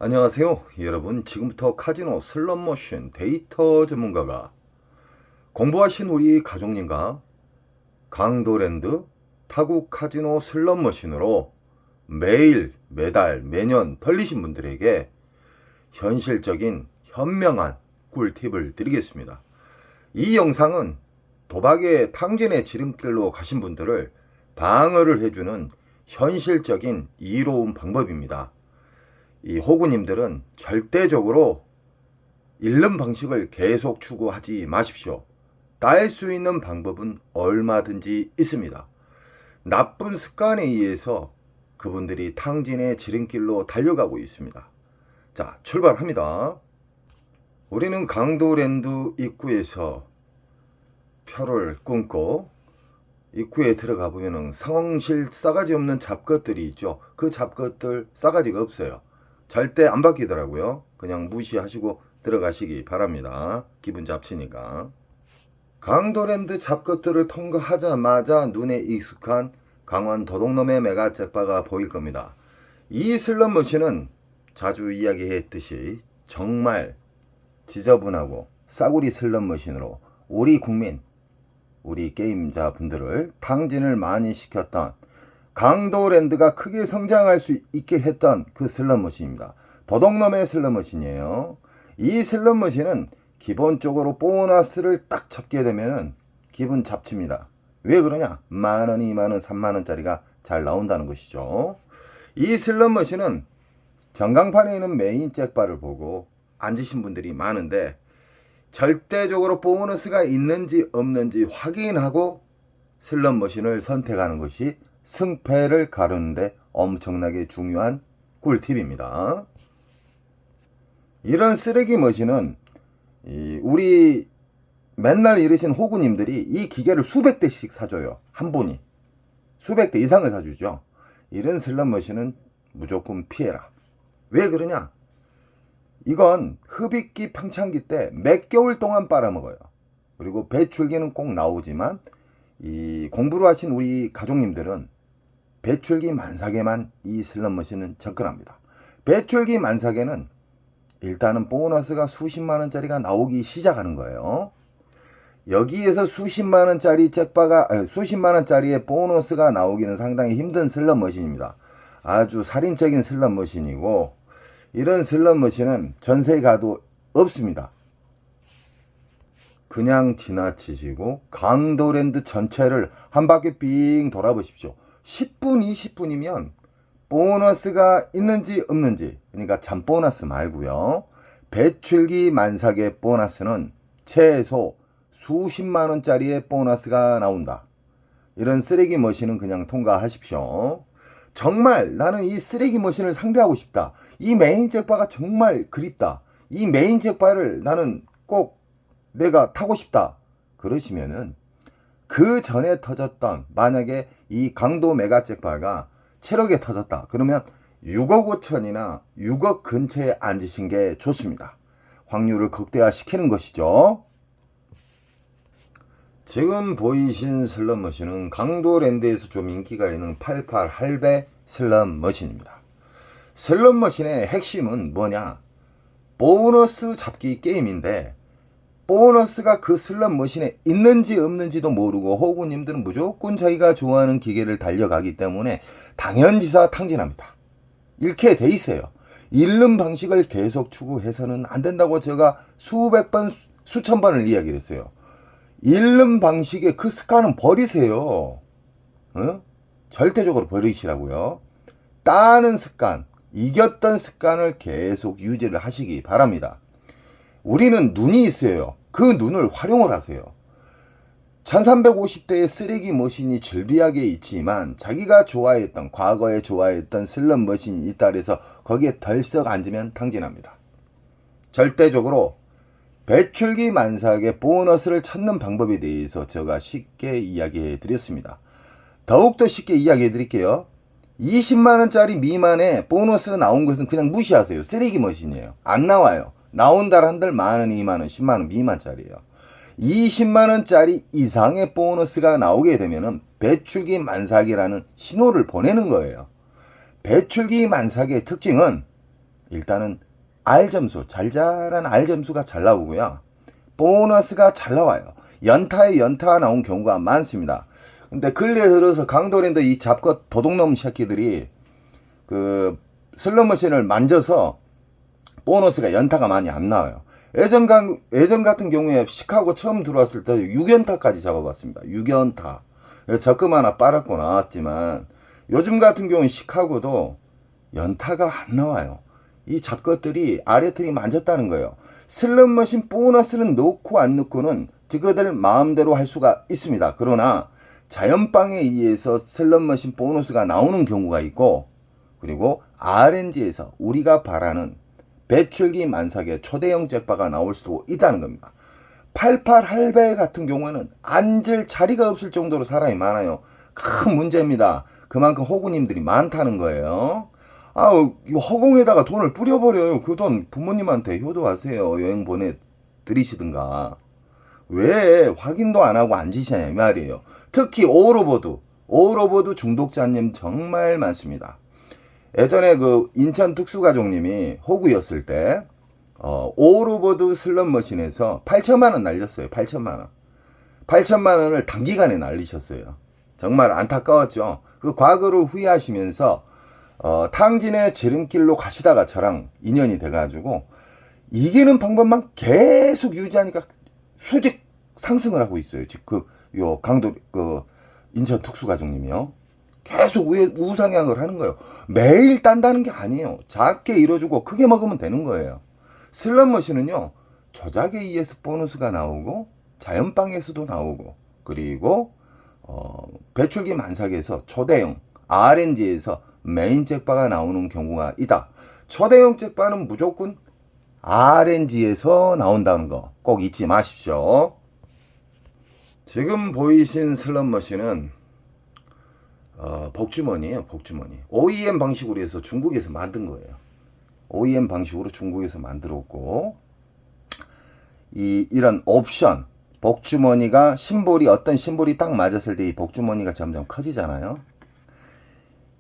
안녕하세요 여러분. 지금부터 카지노 슬롯머신 데이터 전문가가 공부하신 우리 가족님과 강도랜드 타국 카지노 슬롯머신으로 매일 매달 매년 털리신 분들에게 현실적인 현명한 꿀팁을 드리겠습니다. 이 영상은 도박의 탕진의 지름길로 가신 분들을 방어를 해주는 현실적인 이로운 방법입니다. 이 호구님들은 절대적으로 잃는 방식을 계속 추구하지 마십시오. 딸 수 있는 방법은 얼마든지 있습니다. 나쁜 습관에 의해서 그분들이 탕진의 지름길로 달려가고 있습니다. 자, 출발합니다. 우리는 강도랜드 입구에서 표를 끊고 입구에 들어가 보면은 상황실 싸가지 없는 잡것들이 있죠. 그 잡것들 싸가지가 없어요. 절대 안 바뀌더라고요. 그냥 무시하시고 들어가시기 바랍니다. 기분 잡치니까. 강도랜드 잡것들을 통과하자마자 눈에 익숙한 강원 도둑놈의 메가잭바가 보일 겁니다. 이 슬롯머신은 자주 이야기했듯이 정말 지저분하고 싸구리 슬롯머신으로 우리 국민, 우리 게임자 분들을 탕진을 많이 시켰던 강도랜드가 크게 성장할 수 있게 했던 그 슬롯머신입니다. 도둑놈의 슬롯머신이에요. 이 슬롯머신은 기본적으로 보너스를 딱 잡게 되면은 기분 잡칩니다. 왜 그러냐? 만원, 2만원, 3만원짜리가 잘 나온다는 것이죠. 이 슬롯머신은 전광판에 있는 메인 잭바를 보고 앉으신 분들이 많은데 절대적으로 보너스가 있는지 없는지 확인하고 슬롯머신을 선택하는 것이 승패를 가르는데 엄청나게 중요한 꿀팁입니다. 이런 쓰레기 머신은 우리 맨날 이러신 호구님들이 이 기계를 수백 대씩 사줘요. 한 분이 수백 대 이상을 사주죠. 이런 슬롯 머신은 무조건 피해라. 왜 그러냐? 이건 흡입기 평창기 때 몇 개월 동안 빨아먹어요. 그리고 배출기는 꼭 나오지만 이 공부를 하신 우리 가족님들은 배출기 만삭에만 이 슬롯머신은 접근합니다. 배출기 만삭에는 일단은 보너스가 수십만원짜리가 나오기 시작하는 거예요. 여기에서 수십만원짜리 수십만원짜리의 보너스가 나오기는 상당히 힘든 슬롯머신입니다. 아주 살인적인 슬롯머신이고 이런 슬롯머신은 전세에 가도 없습니다. 그냥 지나치시고 강도랜드 전체를 한 바퀴 빙 돌아보십시오. 10분, 20분이면 보너스가 있는지 없는지, 그러니까 잠보너스 말고요. 배출기 만삭의 보너스는 최소 수십만원짜리의 보너스가 나온다. 이런 쓰레기 머신은 그냥 통과하십시오. 정말 나는 이 쓰레기 머신을 상대하고 싶다. 이 메인 잭바가 정말 그립다. 이 메인 잭바를 나는 꼭 내가 타고 싶다. 그러시면은 그 전에 터졌던, 만약에 이 강도 메가 잭바가 7억에 터졌다. 그러면 6억 5천이나 6억 근처에 앉으신 게 좋습니다. 확률을 극대화시키는 것이죠. 지금 보이신 슬롯머신은 강도랜드에서 좀 인기가 있는 88 할배 슬롯머신입니다. 슬롯머신의 핵심은 뭐냐? 보너스 잡기 게임인데 보너스가 그 슬롯머신에 있는지 없는지도 모르고 호구님들은 무조건 자기가 좋아하는 기계를 달려가기 때문에 당연지사 탕진합니다. 이렇게 돼 있어요. 잃는 방식을 계속 추구해서는 안 된다고 제가 수백 번, 수천 번을 이야기를 했어요. 잃는 방식의 그 습관은 버리세요. 절대적으로 버리시라고요. 따는 습관, 이겼던 습관을 계속 유지를 하시기 바랍니다. 우리는 눈이 있어요. 그 눈을 활용을 하세요. 1350대의 쓰레기 머신이 즐비하게 있지만 자기가 좋아했던, 과거에 좋아했던 슬롯 머신이 있다 그래서 거기에 덜썩 앉으면 탕진합니다. 절대적으로 배출기 만삭의 보너스를 찾는 방법에 대해서 제가 쉽게 이야기해 드렸습니다. 더욱더 쉽게 이야기해 드릴게요. 20만원짜리 미만의 보너스 나온 것은 그냥 무시하세요. 쓰레기 머신이에요. 안 나와요. 나온다 한들 만원, 2만원, 10만원 미만짜리예요. 20만원짜리 이상의 보너스가 나오게 되면은 배출기 만삭이라는 신호를 보내는 거예요. 배출기 만삭의 특징은 일단은 R점수, 잘잘한 R점수가 잘 나오고요. 보너스가 잘 나와요. 연타에 연타가 나온 경우가 많습니다. 근데 근래에 들어서 강도랜드 이 잡것 도둑놈 새끼들이 그 슬롯머신을 만져서 보너스가 연타가 많이 안 나와요. 예전 같은 경우에 시카고 처음 들어왔을 때 6연타까지 잡아봤습니다. 6연타. 적금 하나 빨았고 나왔지만 요즘 같은 경우는 시카고도 연타가 안 나와요. 이 잡것들이 아래틀이 만졌다는 거예요. 슬롯머신 보너스는 넣고 안 넣고는 그들 마음대로 할 수가 있습니다. 그러나 자연방에 의해서 슬롯머신 보너스가 나오는 경우가 있고, 그리고 RNG에서 우리가 바라는 배출기 만삭의 초대형 잭바가 나올 수도 있다는 겁니다. 88 할배 같은 경우에는 앉을 자리가 없을 정도로 사람이 많아요. 큰 문제입니다. 그만큼 호구님들이 많다는 거예요. 허공에다가 돈을 뿌려버려요. 그 돈 부모님한테 효도하세요. 여행 보내드리시든가. 왜 확인도 안 하고 앉으시냐 이 말이에요. 특히 오로보드 중독자님 정말 많습니다. 예전에 그 인천 특수가족님이 호구였을 때 오로보드 슬롯머신에서 8천만 원 날렸어요. 8천만 원을 단기간에 날리셨어요. 정말 안타까웠죠. 그 과거를 후회하시면서 탕진의 지름길로 가시다가 저랑 인연이 돼가지고 이기는 방법만 계속 유지하니까 수직 상승을 하고 있어요. 지금 인천 특수가족님이요. 계속 우상향을 하는 거예요. 매일 딴다는 게 아니에요. 작게 이뤄주고 크게 먹으면 되는 거예요. 슬롯머신은요, 조작에 의해서 보너스가 나오고 자연방에서도 나오고, 그리고 배출기 만삭에서 초대형 RNG에서 메인 잭바가 나오는 경우가 있다. 초대형 잭바는 무조건 RNG에서 나온다는 거 꼭 잊지 마십시오. 지금 보이신 슬롯머신은 복주머니예요. 복주머니. OEM 방식으로 해서 중국에서 만든 거예요. OEM 방식으로 중국에서 만들었고, 이런 옵션, 복주머니가 어떤 심볼이 딱 맞았을 때 이 복주머니가 점점 커지잖아요.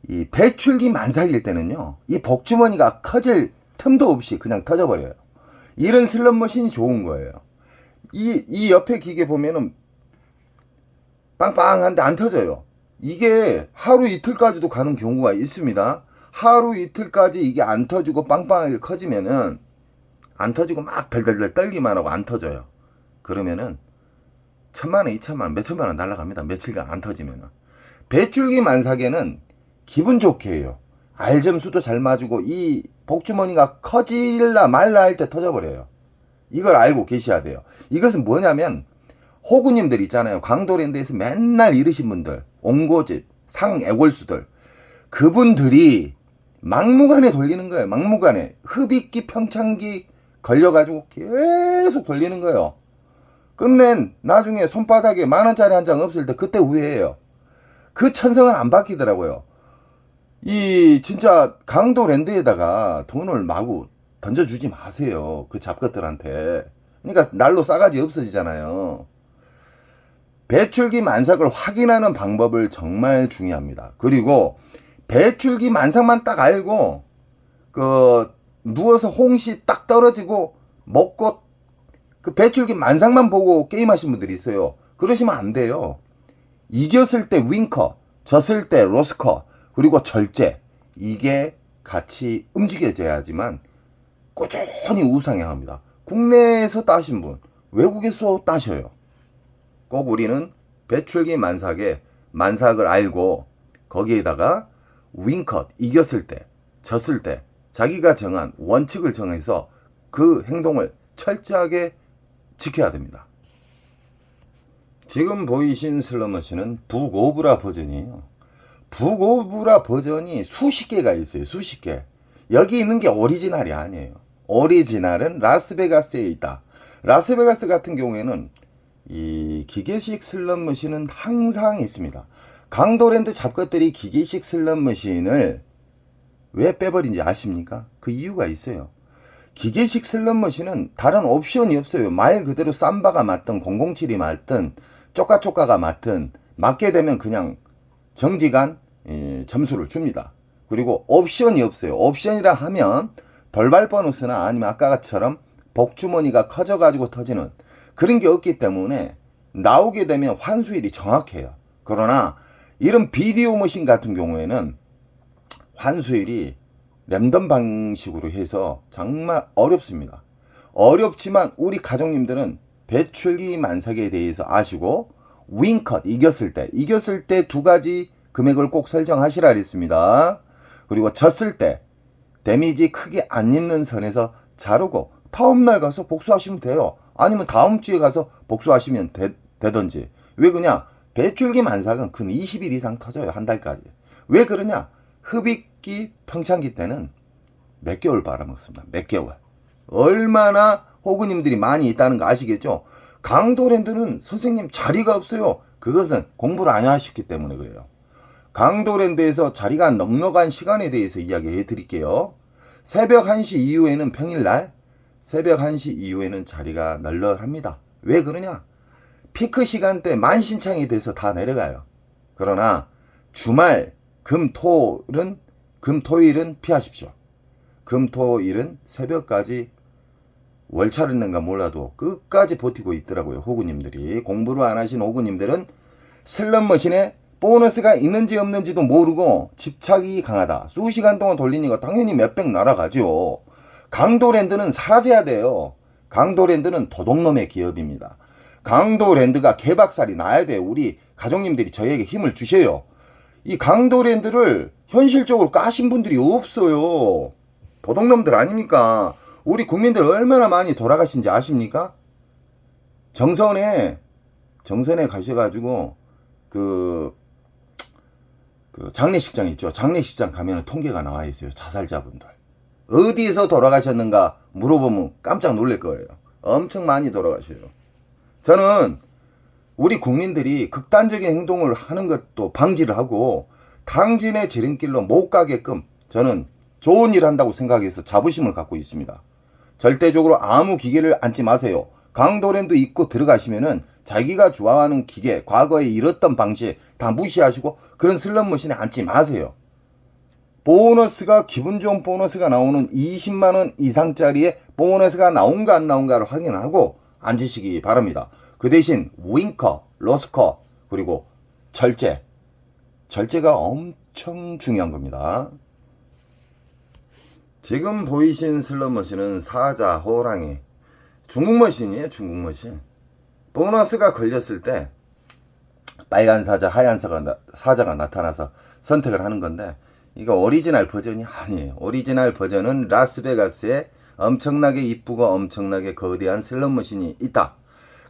이 배출기 만삭일 때는요, 이 복주머니가 커질 틈도 없이 그냥 터져버려요. 이런 슬롯머신이 좋은 거예요. 이 옆에 기계 보면은 빵빵한데 안 터져요. 이게 하루 이틀까지도 가는 경우가 있습니다. 하루 이틀까지 이게 안 터지고 빵빵하게 커지면은, 안 터지고 막 덜덜덜 떨기만 하고 안 터져요. 그러면은 1,000만원, 2,000만원, 몇천만원 날아갑니다. 며칠간 안 터지면은. 배출기 만삭에는 기분 좋게 해요. R점수도 잘 맞고 이 복주머니가 커질라 말라 할 때 터져버려요. 이걸 알고 계셔야 돼요. 이것은 뭐냐면 호구님들 있잖아요. 강도랜드에서 맨날 이르신 분들, 옹고집, 상애골수들, 그분들이 막무가내 돌리는 거예요. 막무가내. 흡입기, 평창기 걸려가지고 계속 돌리는 거예요. 끝낸 나중에 손바닥에 10,000원짜리 한 장 없을 때 그때 후회해요. 그 천성은 안 바뀌더라고요. 진짜 강도랜드에다가 돈을 마구 던져주지 마세요. 그 잡것들한테. 그러니까 날로 싸가지 없어지잖아요. 배출기 만삭을 확인하는 방법을 정말 중요합니다. 그리고 배출기 만삭만 딱 알고 누워서 홍시 딱 떨어지고 먹고 그 배출기 만삭만 보고 게임하신 분들이 있어요. 그러시면 안 돼요. 이겼을 때 윙커, 졌을 때 로스커, 그리고 절제, 이게 같이 움직여져야지만 꾸준히 우상향합니다. 국내에서 따신 분, 외국에서 따셔요. 꼭 우리는 배출기 만삭을 알고 거기에다가 윙컷, 이겼을 때, 졌을 때 자기가 정한 원칙을 정해서 그 행동을 철저하게 지켜야 됩니다. 지금 보이신 슬롯머신은 북오브라 버전이에요. 북오브라 버전이 수십 개가 있어요. 수십 개. 여기 있는 게 오리지널이 아니에요. 오리지널은 라스베가스에 있다. 라스베가스 같은 경우에는 이 기계식 슬롯머신은 항상 있습니다. 강도랜드 잡것들이 기계식 슬롯머신을 왜 빼버린지 아십니까? 그 이유가 있어요. 기계식 슬롯머신은 다른 옵션이 없어요. 말 그대로 삼바가 맞든 007이 맞든 쪼까쪼까가 맞든 맞게 되면 그냥 정지간 점수를 줍니다. 그리고 옵션이 없어요. 옵션이라 하면 돌발 보너스나 아니면 아까처럼 복주머니가 커져가지고 터지는 그런 게 없기 때문에 나오게 되면 환수율이 정확해요. 그러나 이런 비디오 머신 같은 경우에는 환수율이 랜덤 방식으로 해서 정말 어렵습니다. 어렵지만 우리 가족님들은 배출기 만삭에 대해서 아시고 윙컷 이겼을 때 두 가지 금액을 꼭 설정하시라 그랬습니다. 그리고 졌을 때 데미지 크게 안 입는 선에서 자르고 다음날 가서 복수하시면 돼요. 아니면 다음 주에 가서 복수하시면 되든지. 왜 그러냐? 배출기 만삭은 근 20일 이상 터져요. 한 달까지. 왜 그러냐? 흡입기 평창기 때는 몇 개월 빨아먹습니다. 몇 개월. 얼마나 호구님들이 많이 있다는 거 아시겠죠? 강도랜드는 선생님 자리가 없어요. 그것은 공부를 안 하셨기 때문에 그래요. 강도랜드에서 자리가 넉넉한 시간에 대해서 이야기해 드릴게요. 새벽 1시 이후에는 평일날 새벽 1시 이후에는 자리가 널널합니다. 왜 그러냐? 피크 시간대 만신창이 돼서 다 내려가요. 그러나 주말 금토일은 피하십시오. 금토일은 새벽까지 월차를 낸가 몰라도 끝까지 버티고 있더라고요. 호구님들이. 공부를 안 하신 호구님들은 슬롯머신에 보너스가 있는지 없는지도 모르고 집착이 강하다. 수시간 동안 돌리니까 당연히 몇백 날아가죠. 강도랜드는 사라져야 돼요. 강도랜드는 도둑놈의 기업입니다. 강도랜드가 개박살이 나야 돼요. 우리 가족님들이 저희에게 힘을 주셔요. 이 강도랜드를 현실적으로 까신 분들이 없어요. 도둑놈들 아닙니까? 우리 국민들 얼마나 많이 돌아가신지 아십니까? 정선에 가셔가지고 그 장례식장 있죠. 장례식장 가면은 통계가 나와 있어요. 자살자분들. 어디서 돌아가셨는가 물어보면 깜짝 놀랄 거예요. 엄청 많이 돌아가셔요. 저는 우리 국민들이 극단적인 행동을 하는 것도 방지를 하고 당진의 지름길로 못 가게끔 저는 좋은 일 한다고 생각해서 자부심을 갖고 있습니다. 절대적으로 아무 기계를 앉지 마세요. 강도랜드 입고 들어가시면은 자기가 좋아하는 기계, 과거에 잃었던 방식 다 무시하시고 그런 슬롯머신에 앉지 마세요. 보너스가 기분 좋은 보너스가 나오는 20만원 이상짜리의 보너스가 나온가 안 나온가를 확인하고 앉으시기 바랍니다. 그 대신 윙커, 로스커 그리고 절제가 엄청 중요한 겁니다. 지금 보이신 슬롯머신은 사자, 호랑이 중국머신이에요. 중국머신. 보너스가 걸렸을 때 빨간 사자, 하얀 사자가 나타나서 선택을 하는 건데 이거 오리지널 버전이 아니에요. 오리지널 버전은 라스베가스에 엄청나게 이쁘고 엄청나게 거대한 슬롯머신이 있다.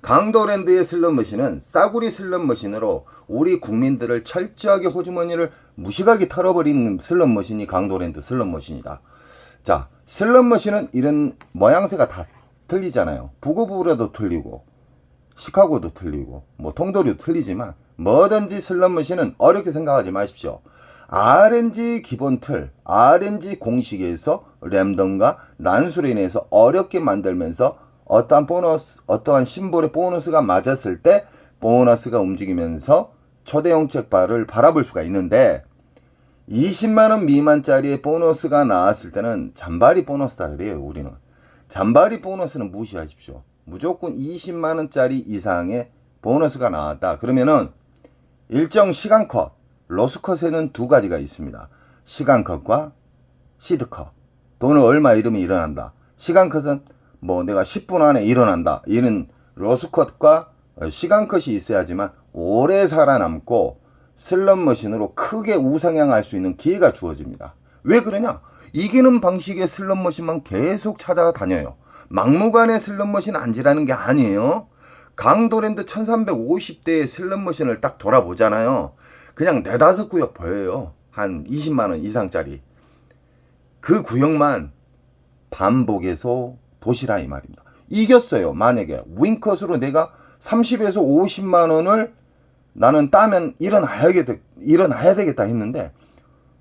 강도랜드의 슬롯머신은 싸구리 슬롯머신으로 우리 국민들을 철저하게 호주머니를 무식하게 털어버리는 슬롯머신이 강도랜드 슬롯머신이다. 자, 슬롯머신은 이런 모양새가 다 틀리잖아요. 부고부라도 틀리고 시카고도 틀리고 뭐 통도리도 틀리지만 뭐든지 슬롯머신은 어렵게 생각하지 마십시오. RNG 기본 틀, RNG 공식에서 랜덤과 난수로 인해서 어렵게 만들면서 어떠한 심볼의 보너스가 맞았을 때 보너스가 움직이면서 초대형 책발을 바라볼 수가 있는데 20만원 미만짜리의 보너스가 나왔을 때는 잔바리 보너스다 그래요. 우리는 잔바리 보너스는 무시하십시오. 무조건 20만원짜리 이상의 보너스가 나왔다. 그러면은 일정 시간컷, 로스컷에는 두 가지가 있습니다. 시간컷과 시드컷. 돈을 얼마 잃으면 일어난다. 시간컷은 뭐 내가 10분 안에 일어난다. 이는 로스컷과 시간컷이 있어야지만 오래 살아남고 슬롯머신으로 크게 우상향할 수 있는 기회가 주어집니다. 왜 그러냐? 이기는 방식의 슬롯머신만 계속 찾아다녀요. 막무가내 슬롯머신 앉으라는 게 아니에요. 강도랜드 1350대의 슬롯머신을 딱 돌아보잖아요. 그냥 4-5 구역 보여요. 한 20만원 이상짜리. 그 구역만 반복해서 보시라 이 말입니다. 이겼어요. 만약에 윙컷으로 내가 30에서 50만원을 나는 따면 일어나야 되겠다 했는데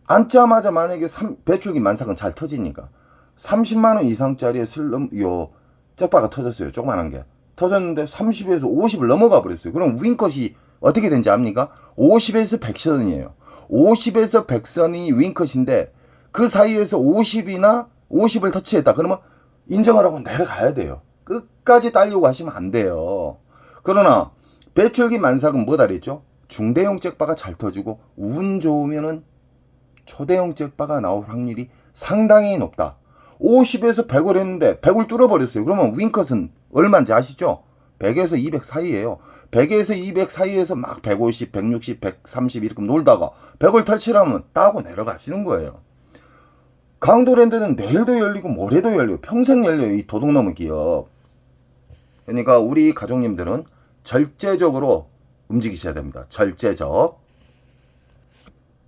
앉자마자 만약에 배출기 만삭은 잘 터지니까 30만원 이상짜리의 잭바가 터졌어요. 조그만한 게 터졌는데 30에서 50을 넘어가 버렸어요. 그럼 윙컷이 어떻게 된지 압니까? 50에서 100선이에요. 50에서 100선이 윙컷인데 그 사이에서 50이나 50을 터치했다. 그러면 인정하라고 내려가야 돼요. 끝까지 딸려고 하시면 안 돼요. 그러나 배출기 만삭은 뭐다 그랬죠? 중대형 잭바가 잘 터지고 운 좋으면은 초대형 잭바가 나올 확률이 상당히 높다. 50에서 100을 했는데 100을 뚫어버렸어요. 그러면 윙컷은 얼마인지 아시죠? 100에서 200 사이에요. 100에서 200 사이에서 막 150, 160, 130 이렇게 놀다가 100을 탈취하면 따고 내려가시는 거예요. 강도랜드는 내일도 열리고 모레도 열려요. 평생 열려요. 이 도둑놈의 기업. 그러니까 우리 가족님들은 절제적으로 움직이셔야 됩니다. 절제적.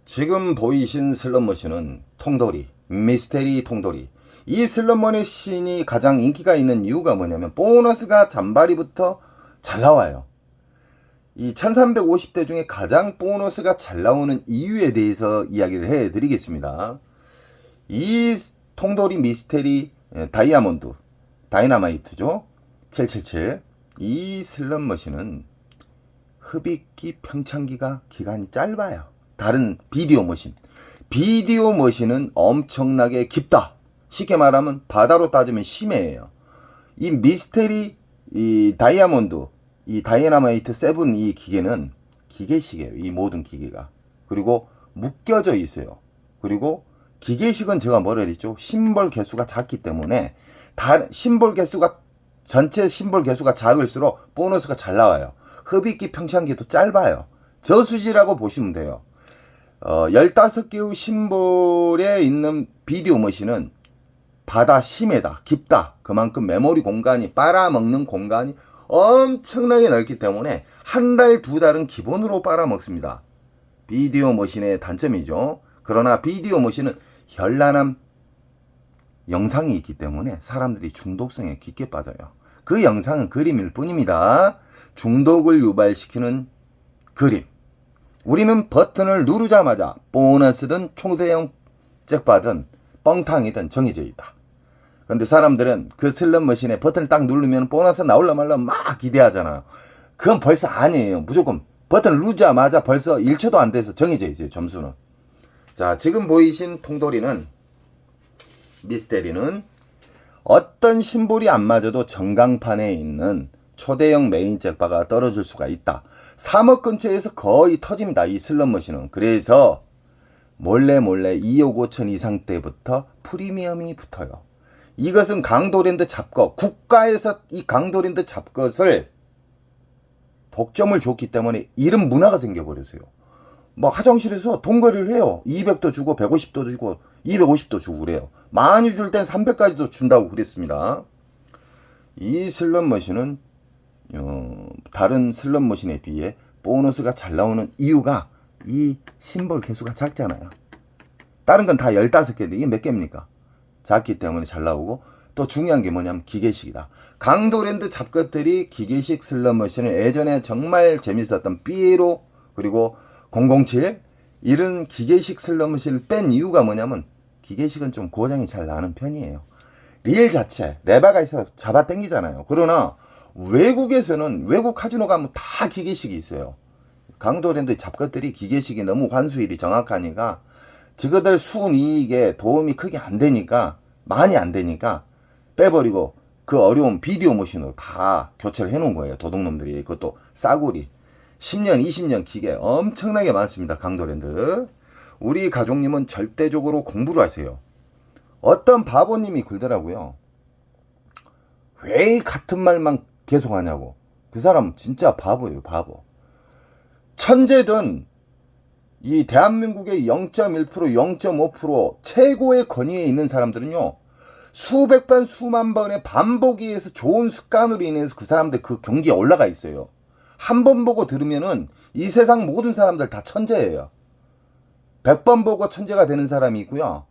지금 보이신 슬롯머신은 통돌이, 미스테리 통돌이. 이 슬롯머신이 가장 인기가 있는 이유가 뭐냐면 보너스가 잔바리부터 잘 나와요. 이 1350대 중에 가장 보너스가 잘 나오는 이유에 대해서 이야기를 해드리겠습니다. 이 통돌이 미스테리 다이아몬드, 다이너마이트죠. 777. 이 슬롯머신은 흡입기 평창기가 기간이 짧아요. 다른 비디오 머신. 비디오 머신은 엄청나게 깊다. 쉽게 말하면 바다로 따지면 심해예요. 이 미스테리, 이 다이아몬드, 이 다이너마이트 7 이 기계는 기계식이에요. 이 모든 기계가. 그리고 묶여져 있어요. 그리고 기계식은 제가 뭐라 그랬죠? 심볼 개수가 작기 때문에 심볼 개수가 전체 심볼 개수가 작을수록 보너스가 잘 나와요. 흡입기 평창기도 짧아요. 저수지라고 보시면 돼요. 15개의 심볼에 있는 비디오 머신은 바다 심해다, 깊다. 그만큼 메모리 공간이 빨아먹는 공간이 엄청나게 넓기 때문에 한 달, 두 달은 기본으로 빨아먹습니다. 비디오 머신의 단점이죠. 그러나 비디오 머신은 현란한 영상이 있기 때문에 사람들이 중독성에 깊게 빠져요. 그 영상은 그림일 뿐입니다. 중독을 유발시키는 그림. 우리는 버튼을 누르자마자 보너스든 초대형 잭바든 뻥탕이든 정해져 있다. 근데 사람들은 그 슬롯머신에 버튼을 딱 누르면 보너스 나올라 말라 막 기대하잖아요. 그건 벌써 아니에요. 무조건 버튼을 누르자마자 벌써 1초도 안 돼서 정해져 있어요. 점수는. 자, 지금 보이신 통돌이는 미스테리는 어떤 심볼이 안 맞아도 전광판에 있는 초대형 메인 잭바가 떨어질 수가 있다. 3억 근처에서 거의 터집니다. 이 슬롯머신은. 그래서 몰래 2억 5천 이상 때부터 프리미엄이 붙어요. 이것은 강도랜드 잡것, 국가에서 이 강도랜드 잡것을 독점을 줬기 때문에 이런 문화가 생겨버렸어요. 뭐 화장실에서 돈거리를 해요. 200도 주고 150도 주고 250도 주고 그래요. 많이 줄 땐 300까지도 준다고 그랬습니다. 이 슬롯머신은 다른 슬롯머신에 비해 보너스가 잘 나오는 이유가 이 심볼 개수가 작잖아요. 다른 건 다 15개인데 이게 몇 개입니까? 작기 때문에 잘 나오고, 또 중요한 게 뭐냐면 기계식이다. 강도랜드 잡것들이 기계식 슬롯머신을 예전에 정말 재밌었던 삐에로 그리고 007 이런 기계식 슬롯머신을 뺀 이유가 뭐냐면 기계식은 좀 고장이 잘 나는 편이에요. 릴 자체 레바가 있어서 잡아 당기잖아요. 그러나 외국에서는 외국 카지노 가면 다 기계식이 있어요. 강도랜드 잡것들이 기계식이 너무 환수율이 정확하니까 저거들 순이익에 도움이 크게 안 되니까, 많이 안 되니까 빼버리고 그 어려운 비디오 머신으로 다 교체를 해놓은 거예요. 도둑놈들이. 그것도 싸구리 10년 20년 기계 엄청나게 많습니다. 강도랜드. 우리 가족님은 절대적으로 공부를 하세요. 어떤 바보님이 굴더라고요. 왜 같은 말만 계속 하냐고. 그 사람 진짜 바보예요. 바보. 천재든 이 대한민국의 0.1%, 0.5% 최고의 권위에 있는 사람들은요, 수백 번, 수만 번의 반복에 의해서 좋은 습관으로 인해서 그 사람들 그 경지에 올라가 있어요. 한 번 보고 들으면은 이 세상 모든 사람들 다 천재예요. 100번 보고 천재가 되는 사람이 있고요.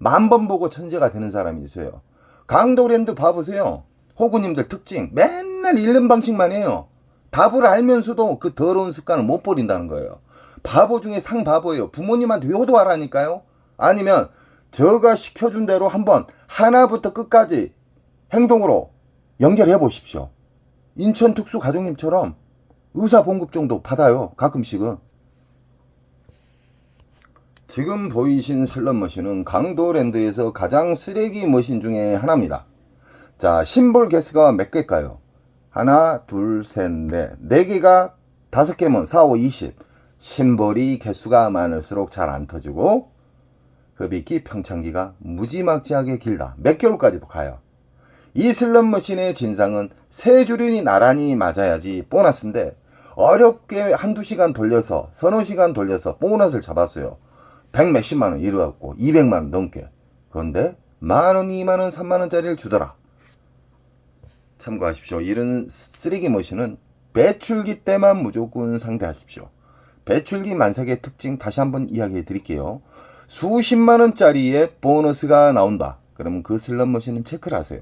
10,000번 보고 천재가 되는 사람이 있어요. 강도랜드 봐보세요. 호구님들 특징. 맨날 잃는 방식만 해요. 답을 알면서도 그 더러운 습관을 못 버린다는 거예요. 바보 중에 상바보예요. 부모님한테 효도하라니까요. 아니면 제가 시켜준 대로 한번 하나부터 끝까지 행동으로 연결해 보십시오. 인천 특수 가족님처럼 의사 봉급 정도 받아요. 가끔씩은. 지금 보이신 슬롯머신은 강도랜드에서 가장 쓰레기 머신 중에 하나입니다. 자, 심볼 개수가 몇 개일까요? 하나, 둘, 셋, 넷. 4개가 5개면 4, 5, 20. 심볼이 개수가 많을수록 잘 안 터지고 흡입기, 평창기가 무지막지하게 길다. 몇 개월까지도 가요. 이 슬롯머신의 진상은 세 줄이 나란히 맞아야지 보너스인데 어렵게 한두 시간 돌려서 서너 시간 돌려서 보너스를 잡았어요. 100 몇십만 원 이래갖고 200만 원 넘게. 그런데 만원, 2만원, 3만원짜리를 주더라. 참고하십시오. 이런 쓰레기 머신은 배출기 때만 무조건 상대하십시오. 배출기 만삭의 특징 다시 한번 이야기해 드릴게요. 수십만원짜리의 보너스가 나온다. 그러면 그 슬롯 머신은 체크를 하세요.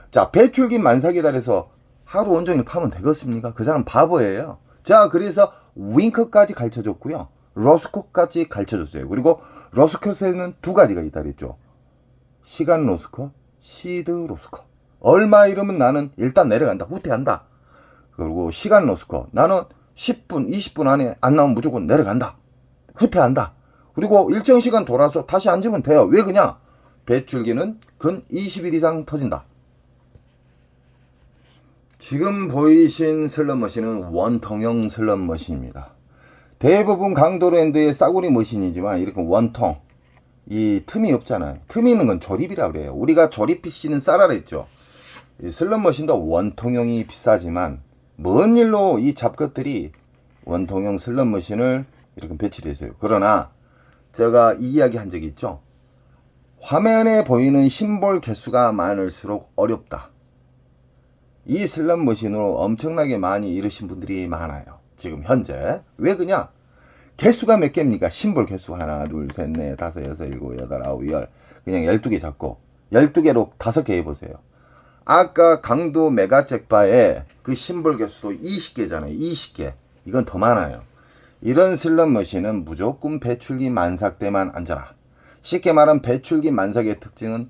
자, 배출기 만삭이다 해서 하루 온종일 파면 되겠습니까? 그 사람 바보예요. 자, 그래서 윙크까지 가르쳐줬고요. 로스컷까지 가르쳐줬어요. 그리고 로스컷에는 두 가지가 있다 그랬죠. 시간 로스컷, 시드 로스컷. 얼마 이러면 나는 일단 내려간다. 후퇴한다. 그리고 시간 로스컷. 나는 10분, 20분 안에 안 나오면 무조건 내려간다. 후퇴한다. 그리고 일정 시간 돌아서 다시 앉으면 돼요. 왜 그냐? 배출기는 근 20일 이상 터진다. 지금 보이신 슬롯머신은 원통형 슬롯머신입니다. 대부분 강도랜드의 싸구리 머신이지만 이렇게 원통, 이 틈이 없잖아요. 틈이 있는 건 조립이라고 그래요. 우리가 조립 PC는 싸라 그랬죠. 이 슬롯머신도 원통형이 비싸지만 먼 일로 이 잡것들이 원통형 슬롯머신을 이렇게 배치를 했어요. 그러나 제가 이 이야기 한 적이 있죠. 화면에 보이는 심볼 개수가 많을수록 어렵다. 이 슬롯머신으로 엄청나게 많이 잃으신 분들이 많아요. 지금 현재. 왜 그냐? 개수가 몇 개입니까? 심볼 개수 하나, 둘, 셋, 넷, 다섯, 여섯, 일곱, 여덟, 아홉, 열. 그냥 12개 잡고 12개로 5개 해보세요. 아까 강도 메가잭바에 그 심볼 개수도 20개잖아요. 20개. 이건 더 많아요. 이런 슬롯머신은 무조건 배출기 만삭 때만 앉아라. 쉽게 말하면 배출기 만삭의 특징은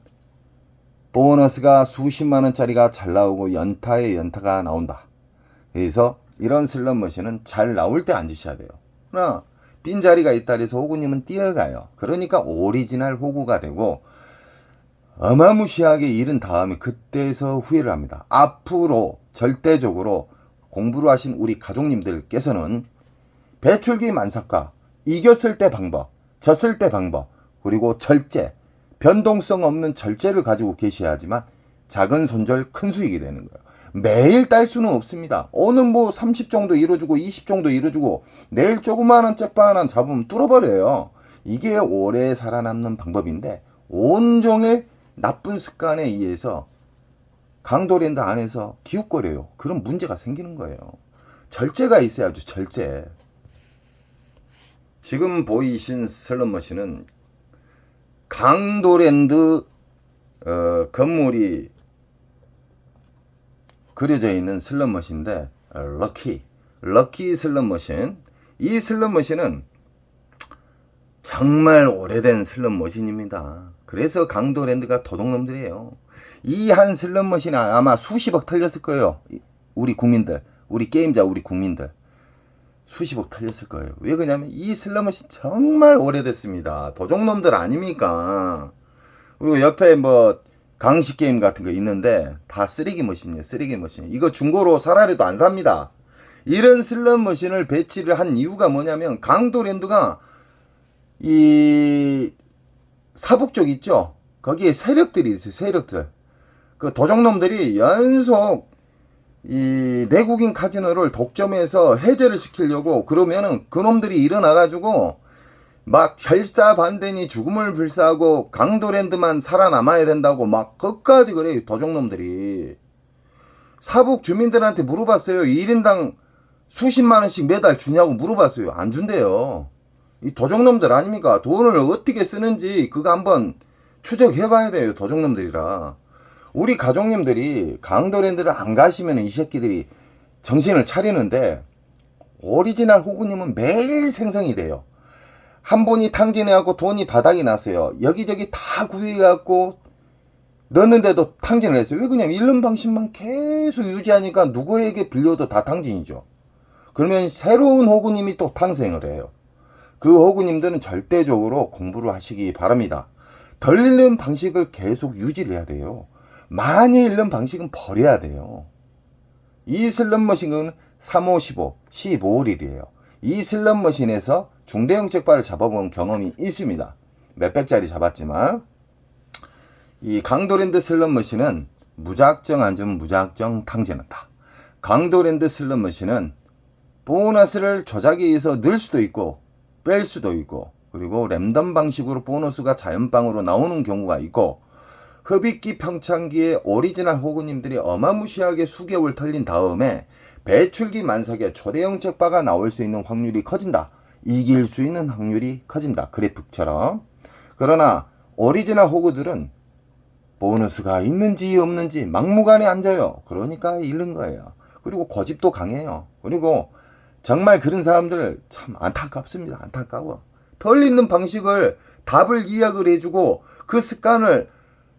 보너스가 수십만원짜리가 잘 나오고 연타에 연타가 나온다. 그래서 이런 슬롯머신은 잘 나올 때 앉으셔야 돼요. 그러나 빈자리가 있다 해서 호구님은 뛰어가요. 그러니까 오리지널 호구가 되고 어마무시하게 잃은 다음에 그때서 후회를 합니다. 앞으로 절대적으로 공부를 하신 우리 가족님들께서는 배출기 만삭과 이겼을 때 방법, 졌을 때 방법, 그리고 절제, 변동성 없는 절제를 가지고 계셔야지만 작은 손절 큰 수익이 되는 거예요. 매일 딸 수는 없습니다. 오늘 뭐 30 정도 이뤄주고 20 정도 이뤄주고 내일 조그마한 잭바 하나 잡으면 뚫어버려요. 이게 오래 살아남는 방법인데 온종일 나쁜 습관에 의해서 강도랜드 안에서 기웃거려요. 그런 문제가 생기는 거예요. 절제가 있어야죠. 절제. 지금 보이신 슬롯머신은 강도랜드 건물이 그려져 있는 슬롯머신인데 럭키 슬롯머신. 이 슬롯머신은 정말 오래된 슬롯머신입니다. 그래서 강도랜드가 도둑놈들이에요. 이 한 슬롯머신이 아마 수십억 털렸을 거예요. 우리 국민들, 우리 게임자, 우리 국민들 수십억 털렸을 거예요. 왜 그러냐면 이 슬롯머신 정말 오래됐습니다. 도둑놈들 아닙니까? 그리고 옆에 뭐 강식 게임 같은 거 있는데 다 쓰레기 머신이에요. 쓰레기 머신. 이거 중고로 사라리도 안 삽니다. 이런 슬롯 머신을 배치를 한 이유가 뭐냐면 강도랜드가 이 사북 쪽 있죠. 거기에 세력들이 있어요. 세력들. 그 도적놈들이 연속 이 내국인 카지노를 독점해서 해제를 시키려고 그러면은 그놈들이 일어나가지고 막 결사반대니 죽음을 불사하고 강도랜드만 살아남아야 된다고 막 끝까지 그래요. 도적놈들이. 사북 주민들한테 물어봤어요. 1인당 수십만원씩 매달 주냐고 물어봤어요. 안 준대요. 이 도적놈들 아닙니까? 돈을 어떻게 쓰는지 그거 한번 추적해봐야 돼요. 도적놈들이라. 우리 가족님들이 강도랜드를 안 가시면 이 새끼들이 정신을 차리는데 오리지널 호구님은 매일 생성이 돼요. 한 분이 탕진해갖고 돈이 바닥이 났어요. 여기저기 다 구해갖고 넣는데도 탕진을 했어요. 왜 그냥 잃는 방식만 계속 유지하니까 누구에게 빌려도 다 탕진이죠. 그러면 새로운 호구님이 또 탄생을 해요. 그 호구님들은 절대적으로 공부를 하시기 바랍니다. 덜 읽는 방식을 계속 유지를 해야 돼요. 많이 읽는 방식은 버려야 돼요. 이 슬롯머신은 3, 5, 15, 15일이에요. 이 슬롯머신에서 중대형 잭바를 잡아본 경험이 있습니다. 몇백짜리 잡았지만 이 강도랜드 슬롯머신은 무작정 앉으면 무작정 탕진한다. 강도랜드 슬롯머신은 보너스를 조작에 의해서 넣을 수도 있고 뺄 수도 있고, 그리고 랜덤 방식으로 보너스가 자연방으로 나오는 경우가 있고, 흡입기 평창기에 오리지널 호구님들이 어마무시하게 수개월 털린 다음에 배출기 만삭에 초대형 잭바가 나올 수 있는 확률이 커진다. 이길 수 있는 확률이 커진다. 그래프처럼. 그러나 오리지널 호구들은 보너스가 있는지 없는지 막무가내 앉아요. 그러니까 잃는 거예요. 그리고 고집도 강해요. 그리고 정말 그런 사람들 참 안타깝습니다. 안타까워. 덜 있는 방식을 답을 이야기를 해주고 그 습관을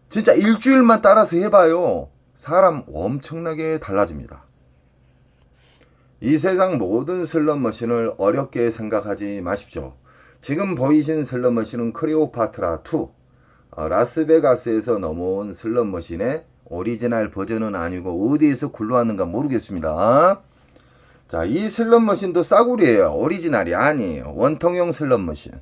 진짜 일주일만 따라서 해봐요. 사람 엄청나게 달라집니다. 이 세상 모든 슬롯머신을 어렵게 생각하지 마십시오. 지금 보이신 슬롯머신은 클레오파트라2, 라스베가스에서 넘어온 슬롯머신의 오리지널 버전은 아니고 어디에서 굴러왔는가 모르겠습니다. 자, 이 슬롯머신도 싸구려예요. 오리지널이 아니에요. 원통형 슬롯머신.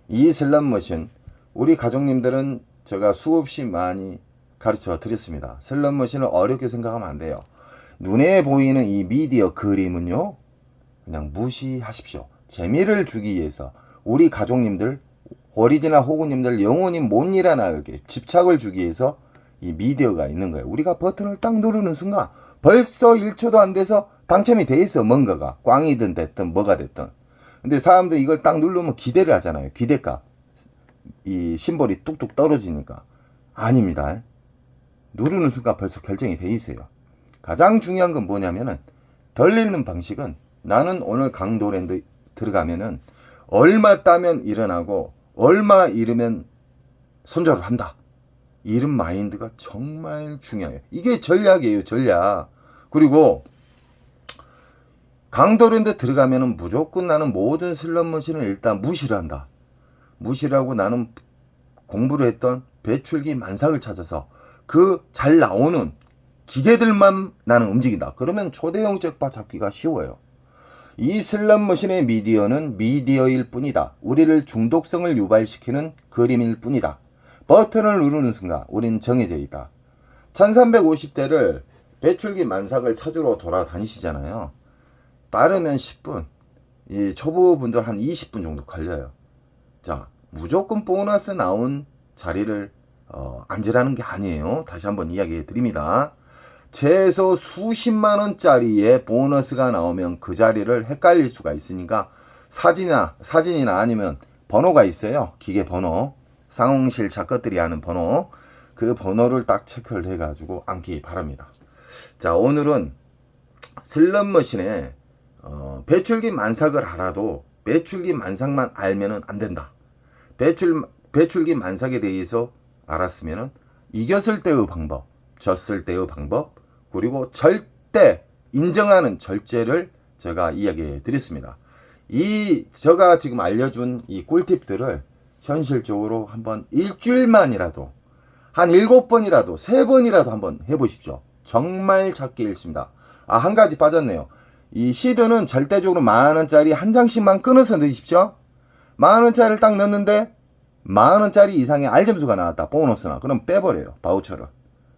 이 슬롯머신 우리 가족님들은 제가 수없이 많이 가르쳐 드렸습니다. 슬롯머신을 어렵게 생각하면 안 돼요. 눈에 보이는 이 미디어 그림은요, 그냥 무시하십시오. 재미를 주기 위해서 우리 가족님들, 오리지널 호구님들 영원히 못 일어나게 집착을 주기 위해서 이 미디어가 있는 거예요. 우리가 버튼을 딱 누르는 순간 벌써 1초도 안 돼서 당첨이 돼 있어. 뭔가가 꽝이든 됐든 뭐가 됐든. 근데 사람들이 이걸 딱 누르면 기대를 하잖아요. 기대값. 이 심볼이 뚝뚝 떨어지니까. 아닙니다. 누르는 순간 벌써 결정이 돼 있어요. 가장 중요한 건 뭐냐면은 덜 읽는 방식은 나는 오늘 강도랜드 들어가면은 얼마 따면 일어나고 얼마 잃으면 손절을 한다. 이런 마인드가 정말 중요해요. 이게 전략이에요. 전략. 그리고 강도랜드 들어가면은 무조건 나는 모든 슬롯머신을 일단 무시를 한다. 무시를 하고 나는 공부를 했던 배출기 만삭을 찾아서 그 잘 나오는 기계들만 나는 움직인다. 그러면 초대형 잭바 잡기가 쉬워요. 이 슬롯머신의 미디어는 미디어일 뿐이다. 우리를 중독성을 유발시키는 그림일 뿐이다. 버튼을 누르는 순간 우린 정해져 있다. 1350대를 배출기 만삭을 찾으러 돌아다니시잖아요. 빠르면 10분, 이 초보분들 한 20분 정도 걸려요. 자, 무조건 보너스 나온 자리를 앉으라는 게 아니에요. 다시 한번 이야기해 드립니다. 최소 수십만원짜리의 보너스가 나오면 그 자리를 헷갈릴 수가 있으니까 사진이나 아니면 번호가 있어요. 기계 번호. 상홍실 작가들이 하는 번호. 그 번호를 딱 체크를 해가지고 앉기 바랍니다. 자, 오늘은 슬롯머신에 배출기 만삭을 알아도 배출기 만삭만 알면은 안 된다. 배출기 만삭에 대해서 알았으면은 이겼을 때의 방법, 졌을 때의 방법, 그리고 절대 인정하는 절제를 제가 이야기해 드렸습니다. 제가 지금 알려준 이 꿀팁들을 현실적으로 한번 일주일만이라도 한 7번이라도 3번이라도 한번 해보십시오. 정말 작게 읽습니다. 한 가지 빠졌네요. 이 시드는 절대적으로 10,000원짜리 한 장씩만 끊어서 넣으십시오. 10,000원짜리를 딱 넣는데 10,000원짜리 이상의 알점수가 나왔다. 보너스나. 그럼 빼버려요. 바우처를.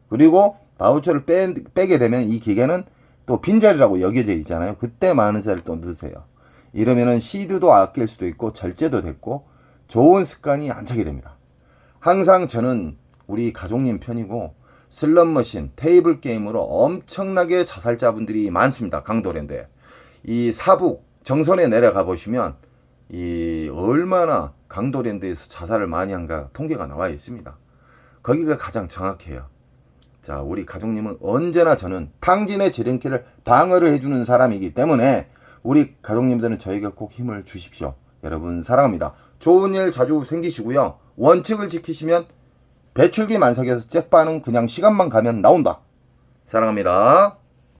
그리고 바우처를 빼게 되면 이 기계는 또 빈자리라고 여겨져 있잖아요. 그때 10,000원짜리를 또 넣으세요. 이러면은 시드도 아낄 수도 있고 절제도 됐고 좋은 습관이 안 차게 됩니다. 항상 저는 우리 가족님 편이고 슬롯머신, 테이블 게임으로 엄청나게 자살자분들이 많습니다. 강도랜드에. 이 사북 정선에 내려가 보시면 이 얼마나 강도랜드에서 자살을 많이 한가 통계가 나와 있습니다. 거기가 가장 정확해요. 자, 우리 가족님은 언제나 저는 탕진의 지름길을 방어를 해주는 사람이기 때문에 우리 가족님들은 저에게 꼭 힘을 주십시오. 여러분 사랑합니다. 좋은 일 자주 생기시고요. 원칙을 지키시면 배출기 만삭에서 잭바는 그냥 시간만 가면 나온다. 사랑합니다.